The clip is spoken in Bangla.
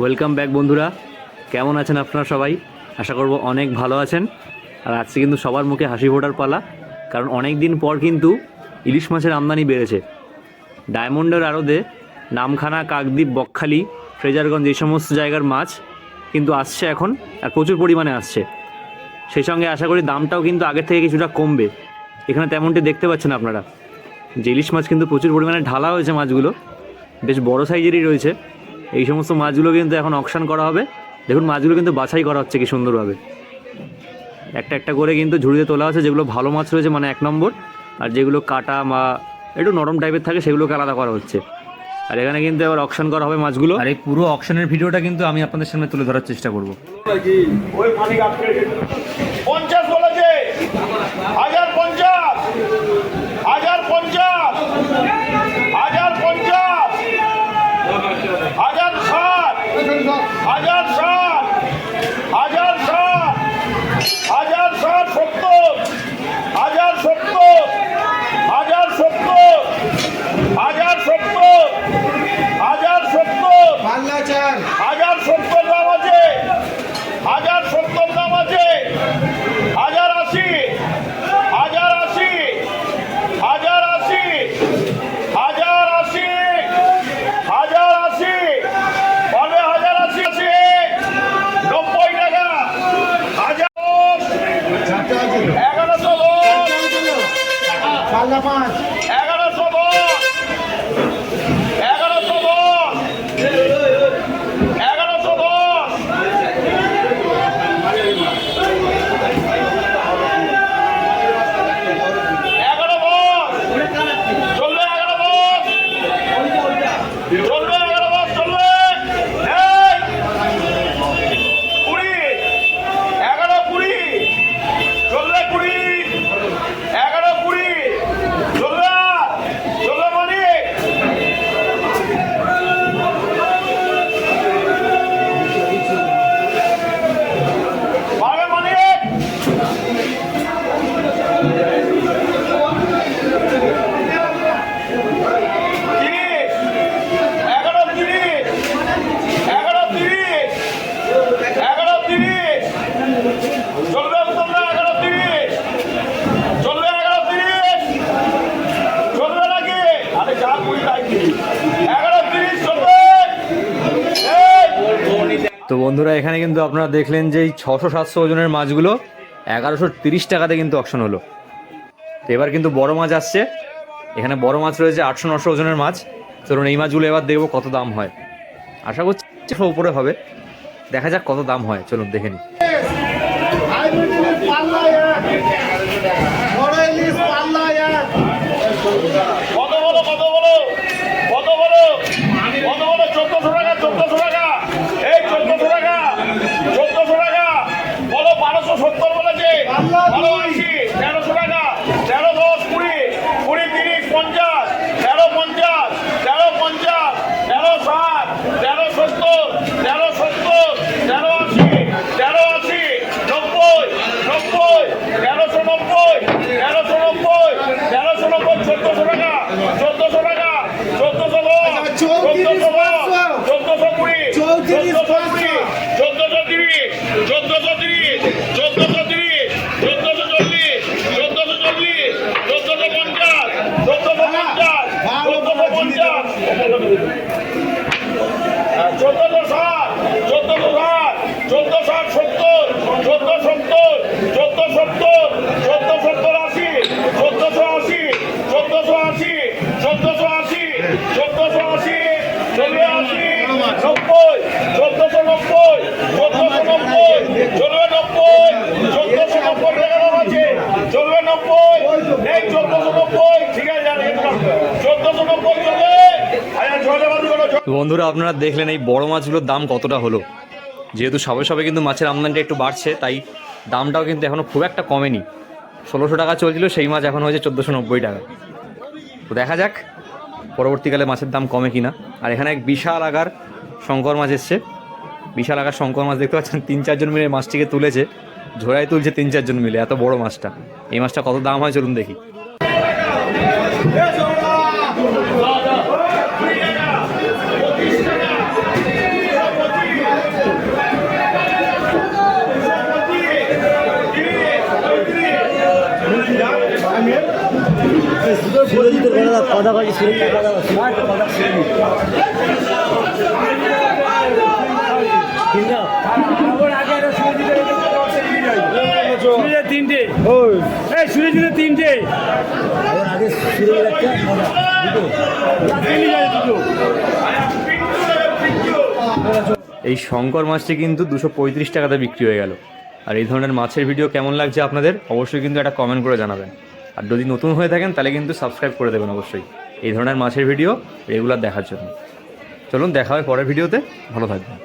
ওয়েলকাম ব্যাক বন্ধুরা, কেমন আছেন আপনারা সবাই? আশা করব অনেক ভালো আছেন। আর আজকে কিন্তু সবার মুখে হাসি ফোটার পালা, কারণ অনেক দিন পর কিন্তু ইলিশ মাছের আমদানি বেড়েছে। ডায়মন্ডের আড়তে নামখানা, কাকদ্বীপ, বকখালি, ফ্রেজারগঞ্জ এই সমস্ত জায়গার মাছ কিন্তু আসছে এখন, আর প্রচুর পরিমাণে আসছে। সেই সঙ্গে আশা করি দামটাও কিন্তু আগের থেকে কিছুটা কমবে। এখানে তেমনটি দেখতে পাচ্ছেন আপনারা যে ইলিশ মাছ কিন্তু প্রচুর পরিমাণে ঢালা হয়েছে, মাছগুলো বেশ বড় সাইজেরই রয়েছে। এই সমস্ত মাছগুলো কিন্তু এখন অকশন করা হবে। দেখুন মাছগুলো কিন্তু বাছাই করা হচ্ছে কি সুন্দরভাবে, একটা একটা করে কিন্তু ঝুড়িতে তোলা হচ্ছে। যেগুলো ভালো মাছ রয়েছে মানে 1 নম্বর, আর যেগুলো কাটা বা একটু নরম টাইপের থাকে সেগুলোকে আলাদা করা হচ্ছে। আর এখানে কিন্তু এবার অকশন করা হবে মাছগুলো। আর এই পুরো অকশনের ভিডিওটা কিন্তু আমি আপনাদের সামনে তুলে ধরার চেষ্টা করব। তো বন্ধুরা, এখানে কিন্তু আপনারা দেখলেন যে এই 600-700 ওজনের মাছগুলো 1130 টাকাতে কিন্তু অকশন হলো। তো এবার কিন্তু বড় মাছ আসছে। এখানে বড় মাছ রয়েছে 800-900 ওজনের মাছ। চলুন এই মাছগুলো এবার দেখবো কত দাম হয়। আশা করছি উপরে হবে, দেখা যাক কত দাম হয়। চলুন দেখে নিই। বন্ধুরা, আপনারা দেখলেন এই বড় মাছগুলোর দাম কতটা হলো। যেহেতু সবে সবে কিন্তু মাছের আমদানিটা একটু বাড়ছে, তাই দামটাও কিন্তু এখনও খুব একটা কমেনি। 1600 টাকা চলছিল সেই মাছ এখন হয়েছে 1490 টাকা। তো দেখা যাক পরবর্তীকালে মাছের দাম কমে কিনা। আর এখানে এক বিশাল আকার শঙ্কর মাছ এসছে। বিশাল আকার শঙ্কর মাছ দেখতে পাচ্ছেন, 3-4 জন মিলে মাছটিকে তুলেছে, ঝোড়ায় তুলছে 3-4 জন মিলে। এত বড় মাছটা, এই মাছটা কত দাম হয় চলুন দেখি। সুরজিতের কথা বলি, সুরজিৎ কথা তিনটে সুরজিতের তিনটে আগে সুরজিৎ এই শঙ্কর মাছটি কিন্তু 235 টাকাতে বিক্রি হয়ে গেল। আর এই ধরনের মাছের ভিডিও কেমন লাগছে আপনাদের অবশ্যই কিন্তু একটা কমেন্ট করে জানাবেন। আর যদি নতুন হয়ে থাকেন তাহলে কিন্তু সাবস্ক্রাইব করে দেবেন অবশ্যই এই ধরনের মাছের ভিডিও রেগুলার দেখার জন্য। চলুন দেখা হয় পরের ভিডিওতে, ভালো থাকবেন।